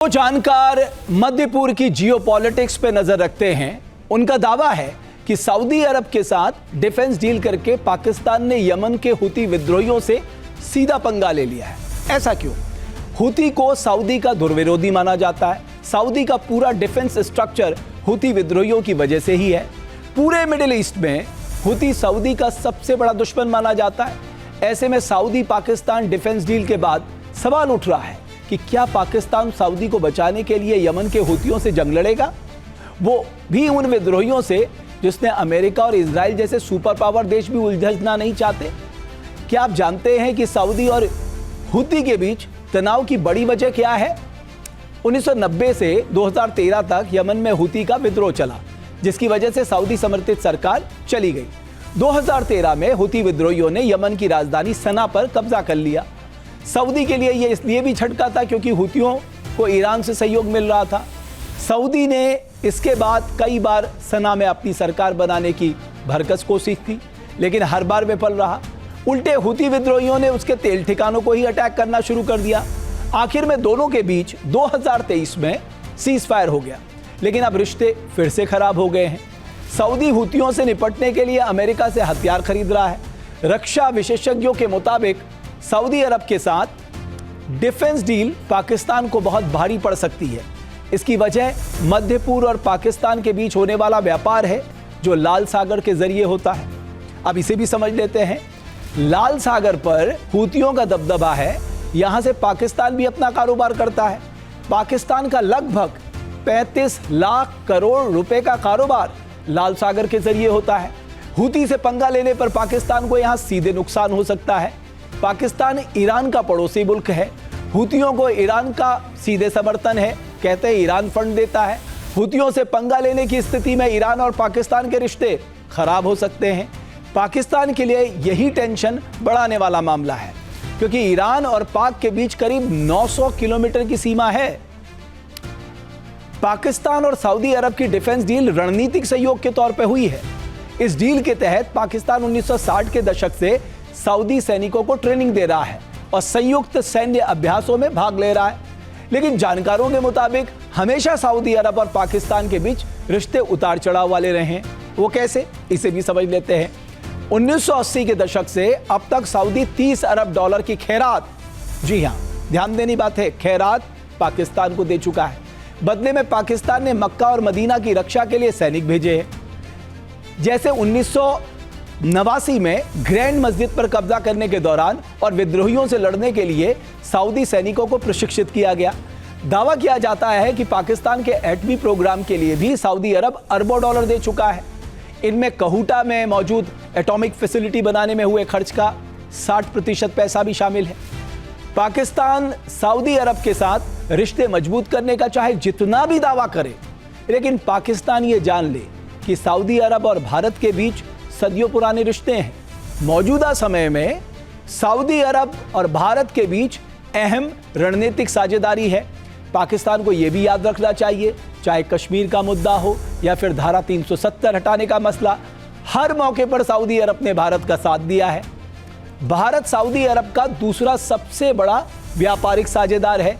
जो जानकार मध्य पूर्व की जियोपॉलिटिक्स पे नजर रखते हैं, उनका दावा है कि सऊदी अरब के साथ डिफेंस डील करके पाकिस्तान ने यमन के हुती विद्रोहियों से सीधा पंगा ले लिया है। ऐसा क्यों? हुती को सऊदी का दुर्विरोधी माना जाता है। सऊदी का पूरा डिफेंस स्ट्रक्चर हुती विद्रोहियों की वजह से ही है। पूरे मिडिल ईस्ट में हुती सऊदी का सबसे बड़ा दुश्मन माना जाता है। ऐसे में सऊदी पाकिस्तान डिफेंस डील के बाद सवाल उठ रहा है कि क्या पाकिस्तान सऊदी को बचाने के लिए यमन के हुतियों से जंग लड़ेगा, वो भी उन विद्रोहियों से जिसने अमेरिका और इजराइल जैसे सुपर पावर देश भी उलझना नहीं चाहते। क्या आप जानते हैं कि सऊदी और हुती के बीच तनाव की बड़ी वजह क्या है? 1990 से 2013 तक यमन में हुती का विद्रोह चला, जिसकी वजह से सऊदी समर्थित सरकार चली गई। 2013 में हुती विद्रोहियों ने यमन की राजधानी सना पर कब्जा कर लिया। सऊदी के लिए यह इसलिए भी झटका था क्योंकि हुतियों को ईरान से सहयोग मिल रहा था। सऊदी ने इसके बाद कई बार सना में अपनी सरकार बनाने की भरकस कोशिश की, लेकिन हर बार विफल रहा। उल्टे हुती विद्रोहियों ने उसके तेल ठिकानों को ही अटैक करना शुरू कर दिया। आखिर में दोनों के बीच 2023 में सीज फायर हो गया, लेकिन अब रिश्ते फिर से खराब हो गए हैं। सऊदी हुतियों से निपटने के लिए अमेरिका से हथियार खरीद रहा है। रक्षा विशेषज्ञों के मुताबिक सऊदी अरब के साथ डिफेंस डील पाकिस्तान को बहुत भारी पड़ सकती है। इसकी वजह मध्य पूर्व और पाकिस्तान के बीच होने वाला व्यापार है, जो लाल सागर के जरिए होता है। अब इसे भी समझ लेते हैं। लाल सागर पर हुतियों का दबदबा है, यहां से पाकिस्तान भी अपना कारोबार करता है। पाकिस्तान का लगभग 35 लाख करोड़ रुपए का कारोबार लाल सागर के जरिए होता है। हुती से पंगा लेने पर पाकिस्तान को यहां सीधे नुकसान हो सकता है। पाकिस्तान ईरान का पड़ोसी मुल्क है। हुतियों को ईरान का सीधे समर्थन है, कहते हैं ईरान फंड देता है। हुतियों से पंगा लेने की स्थिति में ईरान और पाकिस्तान के रिश्ते खराब हो सकते हैं। पाकिस्तान के लिए यही टेंशन बढ़ाने वाला मामला है, क्योंकि ईरान और पाक के बीच करीब 900 किलोमीटर की सीमा है। पाकिस्तान और सऊदी अरब की डिफेंस डील रणनीतिक सहयोग के तौर पर हुई है। इस डील के तहत पाकिस्तान 1960 के दशक से सऊदी सैनिकों को ट्रेनिंग दे रहा है और संयुक्त सैन्य अभ्यासों में भाग ले रहा है। लेकिन जानकारों के मुताबिक हमेशा सऊदी अरब और पाकिस्तान के बीच रिश्ते उतार चढ़ाव वाले रहे हैं। वो कैसे, इसे भी समझ लेते हैं। 1980 के दशक से अब तक सऊदी 30 अरब डॉलर की खैरात, जी हां, ध्यान देनी बात है, खैरात पाकिस्तान को दे चुका है। बदले में पाकिस्तान ने मक्का और मदीना की रक्षा के लिए सैनिक भेजे हैं। जैसे 1989 में ग्रैंड मस्जिद पर कब्जा करने के दौरान और विद्रोहियों से लड़ने के लिए सऊदी सैनिकों को प्रशिक्षित किया गया। दावा किया जाता है कि पाकिस्तान के एटमी प्रोग्राम के लिए भी सऊदी अरब अरबों डॉलर दे चुका है। इनमें कहूटा में मौजूद एटॉमिक फैसिलिटी बनाने में हुए खर्च का 60% पैसा भी शामिल है। पाकिस्तान सऊदी अरब के साथ रिश्ते मजबूत करने का चाहे जितना भी दावा करे, लेकिन पाकिस्तान ये जान ले कि सऊदी अरब और भारत के बीच सदियों पुराने रिश्ते हैं। मौजूदा समय में सऊदी अरब और भारत के बीच अहम रणनीतिक साझेदारी है। पाकिस्तान को यह भी याद रखना चाहिए, चाहे कश्मीर का मुद्दा हो या फिर धारा 370 हटाने का मसला, हर मौके पर सऊदी अरब ने भारत का साथ दिया है। भारत सऊदी अरब का दूसरा सबसे बड़ा व्यापारिक साझेदार है।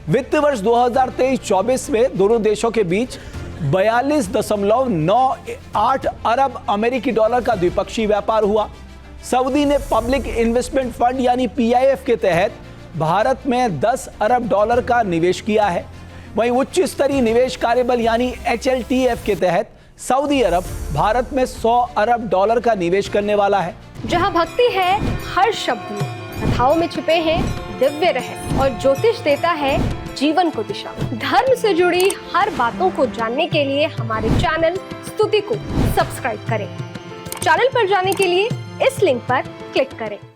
वित्त वर्ष 2023-24 में दोनों देशों के बीच 42.98 अरब अमेरिकी डॉलर का द्विपक्षीय व्यापार हुआ। सऊदी ने पब्लिक इन्वेस्टमेंट फंड यानी PIF के तहत भारत में 10 अरब डॉलर का निवेश किया है। वहीं उच्च स्तरीय निवेश कार्यबल यानी HLTF के तहत सऊदी अरब भारत में 100 अरब डॉलर का निवेश करने वाला है। जहां भक्ति है हर शब्द में, कथाओं में छुपे हैं दिव्य रहस्य और ज्योतिष देता है जीवन को दिशा। धर्म से जुड़ी हर बातों को जानने के लिए हमारे चैनल स्तुति को सब्सक्राइब करें। चैनल पर जाने के लिए इस लिंक पर क्लिक करें।